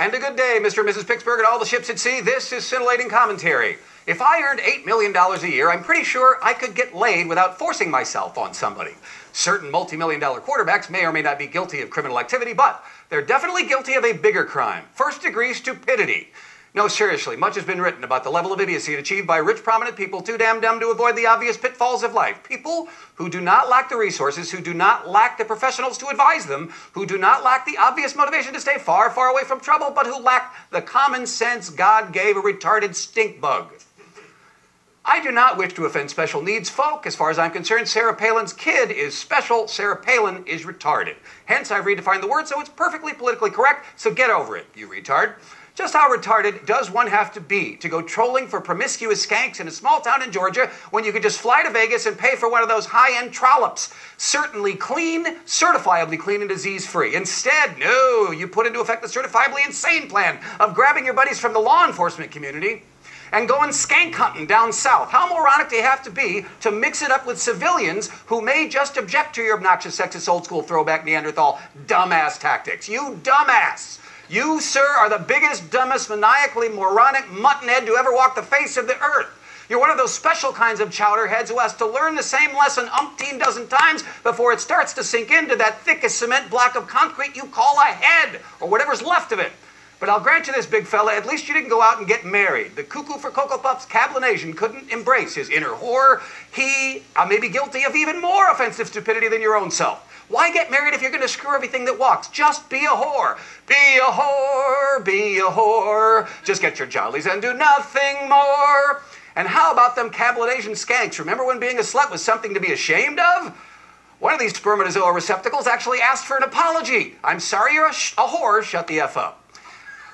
And a good day, Mr. and Mrs. Pittsburgh and all the ships at sea. This is Scintillating Commentary. If I earned $8 million a year, I'm pretty sure I could get laid without forcing myself on somebody. Certain multi-million-dollar quarterbacks may or may not be guilty of criminal activity, but they're definitely guilty of a bigger crime. First-degree stupidity. No, seriously, much has been written about the level of idiocy achieved by rich, prominent people too damn dumb to avoid the obvious pitfalls of life. People who do not lack the resources, who do not lack the professionals to advise them, who do not lack the obvious motivation to stay far, far away from trouble, but who lack the common sense God gave a retarded stink bug. I do not wish to offend special needs folk. As far as I'm concerned, Sarah Palin's kid is special. Sarah Palin is retarded. Hence, I've redefined the word so it's perfectly politically correct, so get over it, you retard. Just how retarded does one have to be to go trolling for promiscuous skanks in a small town in Georgia when you could just fly to Vegas and pay for one of those high-end trollops? Certainly clean, certifiably clean and disease-free. Instead, no, you put into effect the certifiably insane plan of grabbing your buddies from the law enforcement community and going skank hunting down south. How moronic do you have to be to mix it up with civilians who may just object to your obnoxious, sexist, old-school, throwback, Neanderthal, dumbass tactics? You dumbass! You, sir, are the biggest, dumbest, maniacally moronic muttonhead to ever walk the face of the earth. You're one of those special kinds of chowderheads who has to learn the same lesson umpteen dozen times before it starts to sink into that thick as cement block of concrete you call a head, or whatever's left of it. But I'll grant you this, big fella, at least you didn't go out and get married. The cuckoo for Cocoa Puffs Cablinasian couldn't embrace his inner whore. He may be guilty of even more offensive stupidity than your own self. Why get married if you're going to screw everything that walks? Just be a whore. Be a whore, be a whore. Just get your jollies and do nothing more. And how about them Cablinasian skanks? Remember when being a slut was something to be ashamed of? One of these spermatozoa receptacles actually asked for an apology. I'm sorry you're a whore, shut the F up.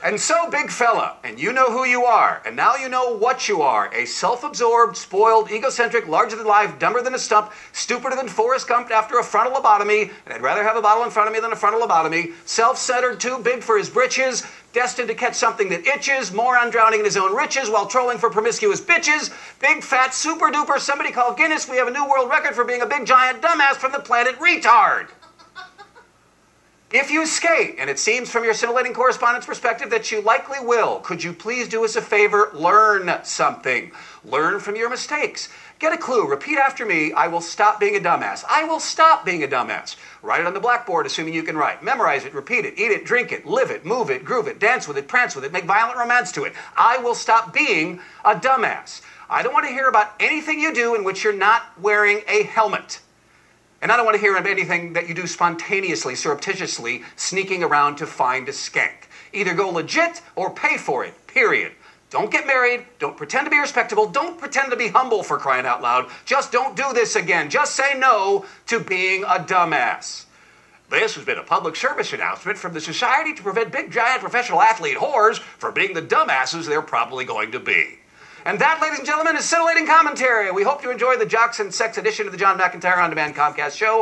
And so, big fella, and you know who you are, and now you know what you are, a self-absorbed, spoiled, egocentric, larger-than-life, dumber than a stump, stupider than Forrest Gump after a frontal lobotomy, and I'd rather have a bottle in front of me than a frontal lobotomy, self-centered, too big for his britches, destined to catch something that itches, moron drowning in his own riches while trolling for promiscuous bitches, big, fat, super-duper, somebody call Guinness, we have a new world record for being a big, giant dumbass from the planet retard. If you skate, and it seems from your scintillating correspondence perspective that you likely will, could you please do us a favor? Learn something. Learn from your mistakes. Get a clue. Repeat after me. I will stop being a dumbass. I will stop being a dumbass. Write it on the blackboard, assuming you can write. Memorize it, repeat it, eat it, drink it, live it, move it, groove it, dance with it, prance with it, make violent romance to it. I will stop being a dumbass. I don't want to hear about anything you do in which you're not wearing a helmet. And I don't want to hear of anything that you do spontaneously, surreptitiously, sneaking around to find a skank. Either go legit or pay for it, period. Don't get married. Don't pretend to be respectable. Don't pretend to be humble, for crying out loud. Just don't do this again. Just say no to being a dumbass. This has been a public service announcement from the Society to Prevent Big Giant Professional Athlete Whores from being the dumbasses they're probably going to be. And that, ladies and gentlemen, is Scintillating Commentary. We hope you enjoy the Jocks and Sex edition of the John McIntire On Demand Comcast show.